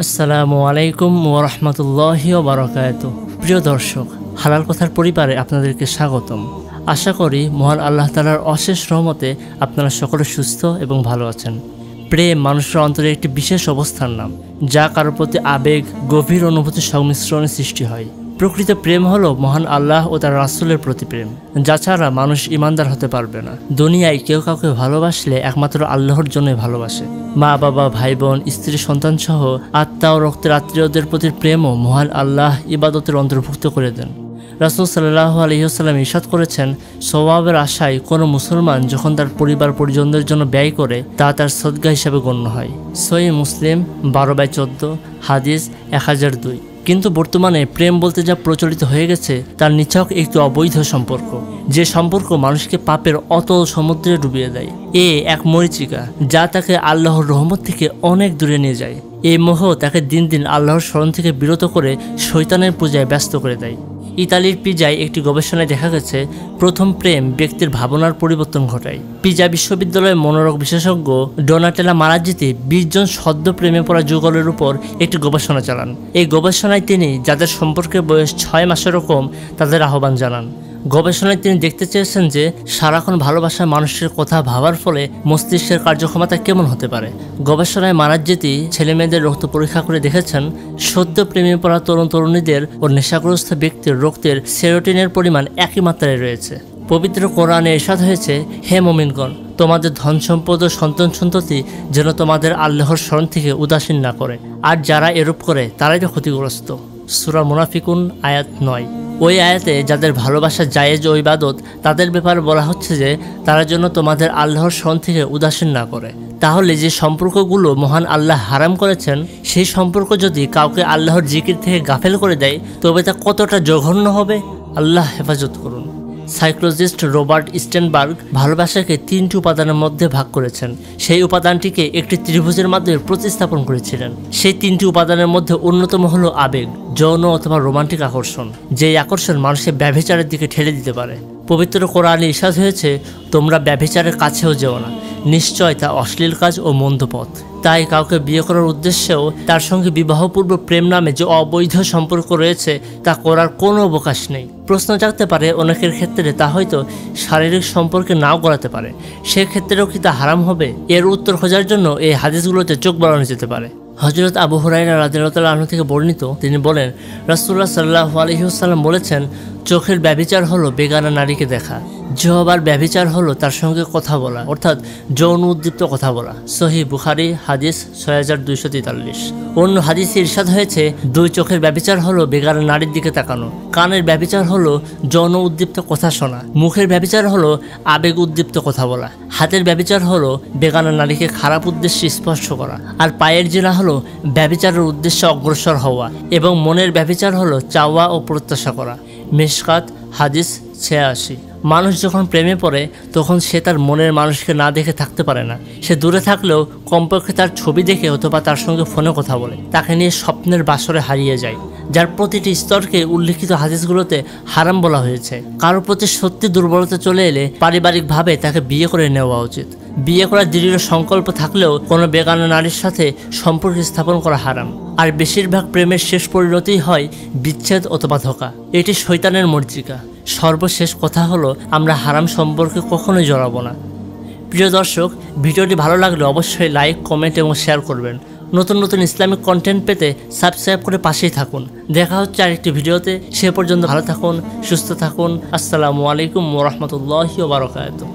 আসসালামু আলাইকুম ওয়া রাহমাতুল্লাহি ওয়া বারাকাতুহু। প্রিয় দর্শক, হালাল কথার পরিবারে আপনাদেরকে স্বাগতম। আশা করি মহান আল্লাহ তাআলার অশেষ রহমতে আপনারা সকলে সুস্থ এবং ভালো আছেন। প্রেম মানুষের অন্তরে একটি বিশেষ অবস্থার নাম, যা কারোর প্রতি আবেগ, গভীর অনুভূতির সংমিশ্রণে সৃষ্টি হয়। প্রকৃত প্রেম হলো মহান আল্লাহ ও তার রাসূলের প্রতি প্রেম, যা ছাড়া মানুষ ঈমানদার হতে পারবে না। দুনিয়ায় কেউ কাউকে ভালোবাসলে একমাত্র আল্লাহর জন্যই ভালোবাসে। মা বাবা, ভাই বোন, স্ত্রী, সন্তান সহ আত্মা ও রক্তের আত্মীয়দের প্রতি প্রেমও মহান আল্লাহ ইবাদতের অন্তর্ভুক্ত করে দেন। রাসূল সাল্লাল্লাহু আলাইহি ওয়াসাল্লাম ইরশাদ করেছেন, সওয়াবের আশায় কোনো মুসলমান যখন তার পরিবার পরিজনদের জন্য ব্যয় করে, তা তার সদকা হিসাবে গণ্য হয়। সহিহ মুসলিম 12/14, হাদিস 1002। কিন্তু বর্তমানে প্রেম বলতে যা প্রচলিত হয়ে গেছে, তার নিছক একটি অবৈধ সম্পর্ক, যে সম্পর্ক মানুষকে পাপের অতল সমুদ্রে ডুবিয়ে দেয়। এক মরীচিকা, যা তাকে আল্লাহর রহমত থেকে অনেক দূরে নিয়ে যায়। এই মোহ তাকে দিন দিন আল্লাহর স্মরণ থেকে বিরত করে শয়তানের পূজায় ব্যস্ত করে দেয়। ইতালির পিজায় একটি গবেষণায় দেখা গেছে, প্রথম প্রেম ব্যক্তির ভাবনার পরিবর্তন ঘটায়। পিজা বিশ্ববিদ্যালয়ের মনোরোগ বিশেষজ্ঞ ডোনাটেলা মারাজ্জিতি 20 জন সদ্য প্রেমে পড়া যুগলের উপর একটি গবেষণা চালান। এই গবেষণায় তিনি যাদের সম্পর্কের বয়স 6 মাসের কম, তাদের আহ্বান জানান। গবেষণায় তিনি দেখতে চেয়েছেন যে সারাক্ষণ ভালোবাসার মানুষের কথা ভাবার ফলে মস্তিষ্কের কার্যক্ষমতা কেমন হতে পারে। গবেষণায় মারাজ্জিতি ছেলেমেয়েদের রক্ত পরীক্ষা করে দেখেছেন, সদ্য প্রেমে পড়া তরুণ তরুণীদের ও নেশাগ্রস্ত ব্যক্তির রক্তের সেরোটিনের পরিমাণ একই মাত্রায় রয়েছে। পবিত্র কোরআনে ইরশাদ হয়েছে, হে মুমিনগণ, তোমাদের ধন সম্পদ ও সন্তান সন্ততি যেন তোমাদের আল্লাহর স্মরণ থেকে উদাসীন না করে, আর যারা এরূপ করে তারাই তো ক্ষতিগ্রস্ত। সূরা মুনাফিকুন আয়াত 9। ওই আয়াতে যাদের ভালোবাসা জায়েজ ও ইবাদত, তাদের ব্যাপারে বলা হচ্ছে যে তারা যেন তোমাদের আল্লাহর স্মরণ থেকে উদাসীন না করে। তাহলে যে সম্পর্কগুলো মহান আল্লাহ হারাম করেছেন, সেই সম্পর্ক যদি কাউকে আল্লাহর জিকির থেকে গাফেল করে দেয়, তবে তা কতটা জঘন্য হবে। আল্লাহ হেফাজত করুন। সাইকোলজিস্ট রবার্ট স্টেনবার্গ ভালোবাসাকে 3টি উপাদানের মধ্যে ভাগ করেছেন। সেই উপাদানটিকে একটি ত্রিভুজের মাধ্যমে প্রতিস্থাপন করেছিলেন। সেই 3টি উপাদানের মধ্যে অন্যতম হলো আবেগ, যৌন অথবা রোমান্টিক আকর্ষণ, যেই আকর্ষণ মানুষের ব্যভিচারের দিকে ঠেলে দিতে পারে। পবিত্র কোরআনে ইরশাদ হয়েছে, তোমরা ব্যভিচারের কাছেও যেও না, নিশ্চয় তা অশ্লীল কাজ ও মন্দ পথ। তাই কাউকে বিয়ে করার উদ্দেশ্যেও তার সঙ্গে বিবাহপূর্ব প্রেম নামে যে অবৈধ সম্পর্ক রয়েছে, তা করার কোনো অবকাশ নেই। প্রশ্ন জাগতে পারে, অনেকের ক্ষেত্রে তা হয়তো শারীরিক সম্পর্কে নাও গড়াতে পারে, সেক্ষেত্রেও কি তা হারাম হবে? এর উত্তর খোঁজার জন্য এই হাদিসগুলোতে চোখ বাড়ানো যেতে পারে। হযরত আবু হুরায়রা রাদিয়াল্লাহু আনহু থেকে বর্ণিত, তিনি বলেন, রাসূলুল্লাহ সাল্লাল্লাহু আলাইহি ওয়াসাল্লাম বলেছেন, চোখের ব্যভিচার হলো বেগানা নারীকে দেখা, জিহ্বার ব্যভিচার হলো তার সঙ্গে কথা বলা, অর্থাৎ যৌন উদ্দীপ্ত কথা বলা। সহিহ বুখারী হাদিস 6243। অন্য হাদিসে ইরশাদ হয়েছে, 2 চোখের ব্যভিচার হলো বেগানা নারীর দিকে তাকানো, কানের ব্যভিচার হলো যৌন উদ্দীপ্ত কথা শোনা, মুখের ব্যভিচার হলো আবেগ উদ্দীপ্ত কথা বলা, হাতের ব্যভিচার হলো বেগানা নারীকে খারাপ উদ্দেশ্যে স্পর্শ করা, আর পায়ের জিনা হলো ব্যভিচারের উদ্দেশ্যে অগ্রসর হওয়া, এবং মনের ব্যভিচার হলো চাওয়া ও প্রত্যাশা করা। মিশকাত হাদিস 86। মানুষ যখন প্রেমে পড়ে, তখন সে তার মনের মানুষকে না দেখে থাকতে পারে না। সে দূরে থাকলেও কমপক্ষে তার ছবি দেখে অথবা তার সঙ্গে ফোনে কথা বলে, তাকে নিয়ে স্বপ্নের বাসরে হারিয়ে যায়, যার প্রতিটি স্তরকে উল্লিখিত হাদিসগুলোতে হারাম বলা হয়েছে। কারোর প্রতি সত্যি দুর্বলতা চলে এলে পারিবারিকভাবে তাকে বিয়ে করে নেওয়া উচিত। বিয়ে করার দৃঢ় সংকল্প থাকলেও কোনো বেগানা নারীর সাথে সম্পর্ক স্থাপন করা হারাম। আর বেশিরভাগ প্রেমের শেষ পরিণতিই হয় বিচ্ছেদ অথবা ধোঁকা। এটি শয়তানের মরজিকা। সর্বশেষ কথা হলো, আমরা হারাম সম্পর্কে কখনোই জড়াবো না। প্রিয় দর্শক, ভিডিওটি ভালো লাগলে অবশ্যই লাইক, কমেন্ট এবং শেয়ার করবেন। নতুন নতুন ইসলামিক কন্টেন্ট পেতে সাবস্ক্রাইব করে পাশেই থাকুন। দেখা হচ্ছে আরেকটি ভিডিওতে। সে পর্যন্ত ভালো থাকুন, সুস্থ থাকুন। আসসালামু আলাইকুম ওয়া রাহমাতুল্লাহি ওয়া বারাকাতুহু।